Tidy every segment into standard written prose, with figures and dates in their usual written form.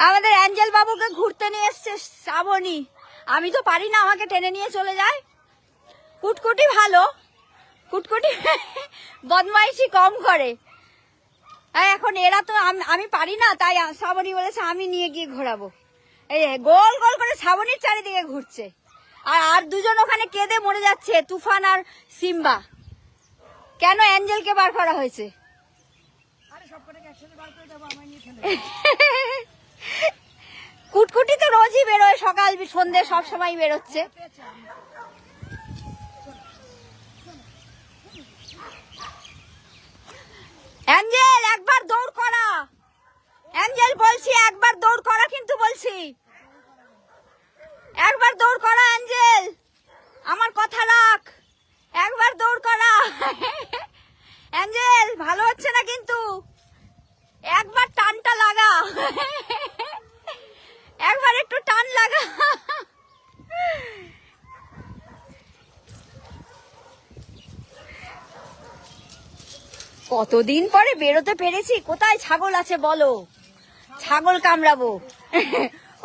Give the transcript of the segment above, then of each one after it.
আমাদের অ্যাঞ্জেল বাবুকে ঘুরতে নিয়ে এসছে শ্রাবণী। আমি তো পারি না, আমাকে টেনে নিয়ে চলে যায়। কুটকুটি ভালো, কুটকুটি বদমাইশি কম করে। এখন এরা তো আমি পারি না, তাই শ্রাবণী বলেছে আমি নিয়ে গিয়ে ঘোরাবো। এই গোল গোল করে শ্রাবণীর চারিদিকে ঘুরছে। আর দুজন ওখানে কেঁদে মরে যাচ্ছে, তুফান আর সিম্বা। কেন অ্যাঞ্জেলকে বার করা হয়েছে? কুটকুটি তো রোজই বেরোয়, সকাল সন্ধ্যে সব সময় বেরোচ্ছে। অ্যাঞ্জেল একবার দৌড় করা, অ্যাঞ্জেল বলছি একবার দৌড় করা, কিন্তু বলছি একবার দৌড় করা অ্যাঞ্জেল, আমার কথা রাখ, একবার দৌড় করা। অ্যাঞ্জেল ভালো হচ্ছে না কিন্তু, একবার টানটা লাগা, একবার একটু টান লাগা। কতদিন পরে বেরোতে পেরেছি। কোথায় ছাগল আছে বলো, ছাগল কামড়াবো।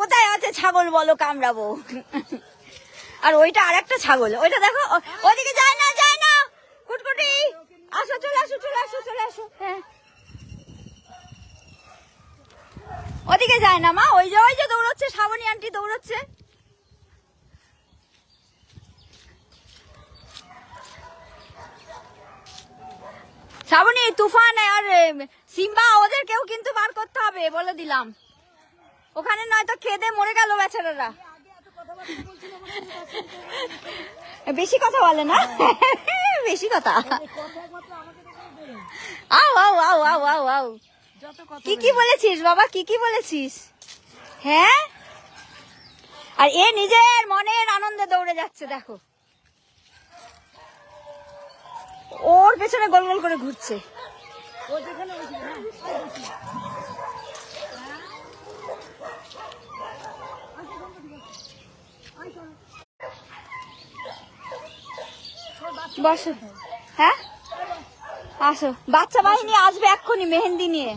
কোথায় আছে ছাগল বলো, কামড়াবো। আর ওইটা আর একটা ছাগল, ওইটা দেখো, ওইদিকে যায় না, যায় না। কুটকুটি আসো, চলে আসো, চলে আসো, চলে আসো। হ্যাঁ, ওদিকে যায় না মা, ওই যে দৌড়চ্ছে, শ্রাবণী আন্টি দৌড়চ্ছে। শ্রাবণী, তুফান আর সিম্বা ওদেরকেও কিন্তু বার করতে হবে, বলে দিলাম। ওখানে নয়তো খেদে মরে গেল বেচারারা। বেশি কথা বলে না, বেশি কথা। আও আও আও আও আও আও, কি কি বলেছিস বাবা, কি কি বলেছিস? হ্যাঁ, আর এ নিজের মনের আনন্দে দৌড়ে যাচ্ছে, দেখো ওর পেছনে গোল গোল করে ঘুরছে। বসো, হ্যাঁ আসো। বাচ্চা বাহিনী আসবে এক্ষুনি মেহেন্দি নিয়ে,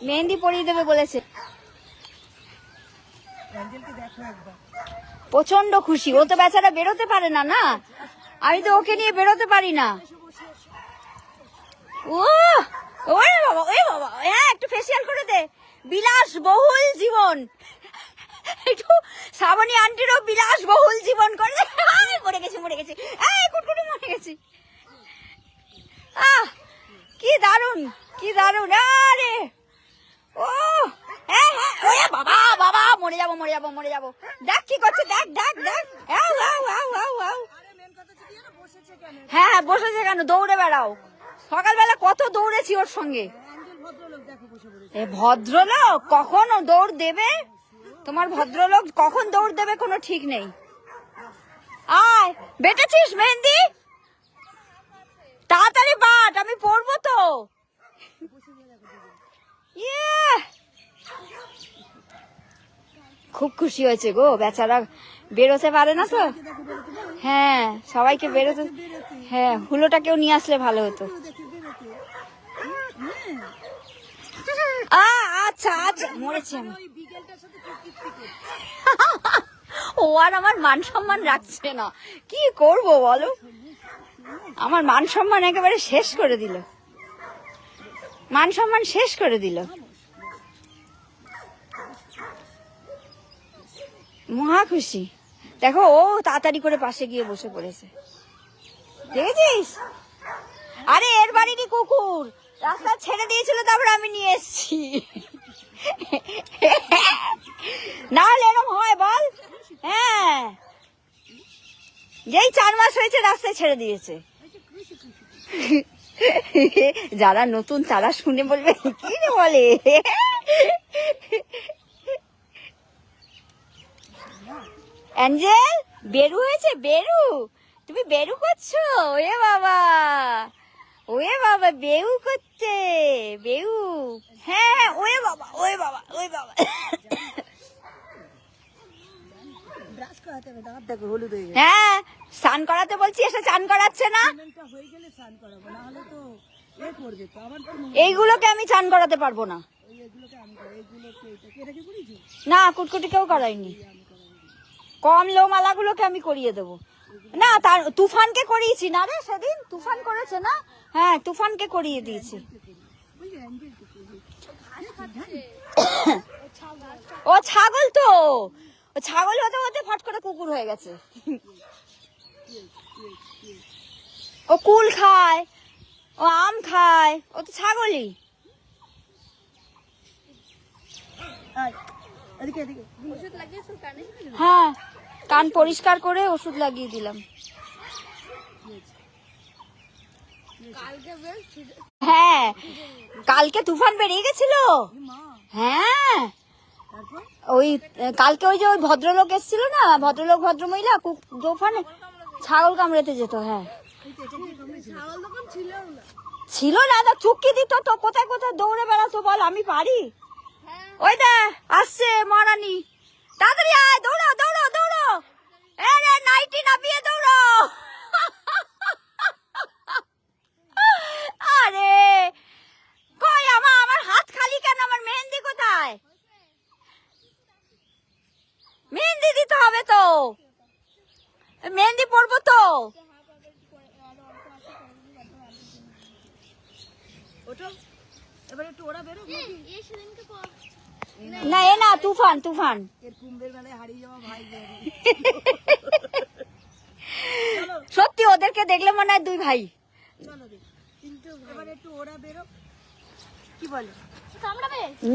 মেহেন্দি পরিয়ে দেবে বলেছে। প্রচন্ড খুশি, ও তো বেচারা বেরোতে পারে না, না আমি তো ওকে নিয়ে বেরোতে পারি না। ও ওরে বাবা, ওরে বাবা, হ্যাঁ একটু ফেসিয়াল করে দে। বিলাস বহুল জীবন, একটু শ্রাবণী আন্টিরও বিলাস বহুল জীবন করে দে। মরে গেছে, মরে গেছে, এই কুটকুটি মরে গেছে। আহ কি দারুন, কি দারুন। আরে ও হ্যাঁ হ্যাঁ, ওরে বাবা বাবা, মরে যাবো, মরে যাবো, মরে যাবো। দেখ কি করছে, দেখ দেখ দেখ। আউ আউ আউ আউ আউ। হ্যাঁ হ্যাঁ, বসেছে কেন, দৌড়ে বেড়াও। সকালবেলা কত দৌড়েছি ওর সঙ্গে। এ ভদ্রলোক কখন দৌড় দেবে, তোমার ভদ্রলোক কখন দৌড় দেবে কোনো ঠিক নেই। আয়, বেটেছিস মেহেন্দি, তাড়াতাড়ি বাট, আমি পড়বো তো। খুব খুশি হয়েছে গো, বেচারা বেরোতে পারে না তো। হ্যাঁ সবাইকে বেরোতে, হ্যাঁ হুলোটাকেও নিয়ে আসলে ভালো হতো। আচ্ছা আচ্ছা, মরেছি আমি। ও আর আমার মান সম্মান রাখছে না, কি করব বলো। আমার মান সম্মান একেবারে শেষ করে দিল, মান সম্মান শেষ করে দিল। মহা খুশি, দেখো ও তাড়াতাড়ি করে পাশে গিয়ে বসে পড়েছে, দেখেছিস? আরে এর বাড়িরই কুকুর, রাস্তা ছেড়ে দিয়েছিল, তারপর আমি নিয়ে এসেছি। না হলে এরকম হয় বল? হ্যাঁ, যেই 4 মাস হয়েছে রাস্তায় ছেড়ে দিয়েছে। যারা নতুন তারা শুনে বলবে কি বলে। অ্যাঞ্জেল বেরু হয়েছে, বেরু, তুমি বেরু করছো? ওরে বাবা, ওরে বাবা, বেউ করছে, বেউ। হ্যাঁ ওরে বাবা, ওরে বাবা, ওরে বাবা। হ্যাঁ স্নান করাতে বলছি, এসে স্নান করাচ্ছে না। এইগুলোকে আমি স্নান করাতে পারবো না। না কুটকুটি কেউ করায়নি, কম লো মালাগুলোকে আমি করিয়ে দেবো। না তার তুফানকে করিয়েছি না রে, সেদিন তুফান করেছে না, হ্যাঁ তুফানকে করিয়ে দিয়েছি। ও ছাগল তো, ও ছাগল হতে হতে ফট করে কুকুর হয়ে গেছে। ও কুল খায়, ও আম খায়, ও তো ছাগলই। হ্যাঁ কান পরিষ্কার করে ওষুধ লাগিয়ে দিলাম। হ্যাঁ কালকে তুফান বেরিয়ে গেছিল। হ্যাঁ ওই কালকে ওই যে ওই ভদ্রলোক এসেছিল না, ভদ্রলোক ভদ্রমহিলা তুফানে ছাগল কামড়াতে যেত। হ্যাঁ ছিল না, তা চুক্তি দিত তো, কোথায় কোথায় দৌড়ে বেড়াতো বল, আমি পারি। ওই দে আসছে মহারানী, তাড়াতাড়ি আয়, দৌড়ো দৌড়ো দৌড়ো, এ রে নাইটি নামিয়ে দৌড়ো। আরে কই আমার হাত খালি কেন, আমার মেহেন্দি কোথায়? মেহেন্দি দিতে হবে তো, মেহেন্দি পরবো তো। না এ না তুফান, তুফান সত্যি ওদেরকে দেখলে মনে হয় দুই ভাই।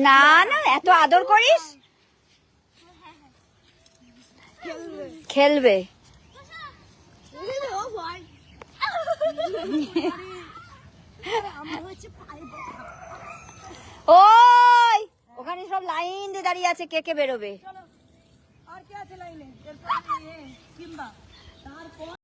না না এত আদর করিস, খেলবে। ওই ওখানে সব লাইন দিয়ে দাঁড়িয়ে আছে, কে কে বেরোবে।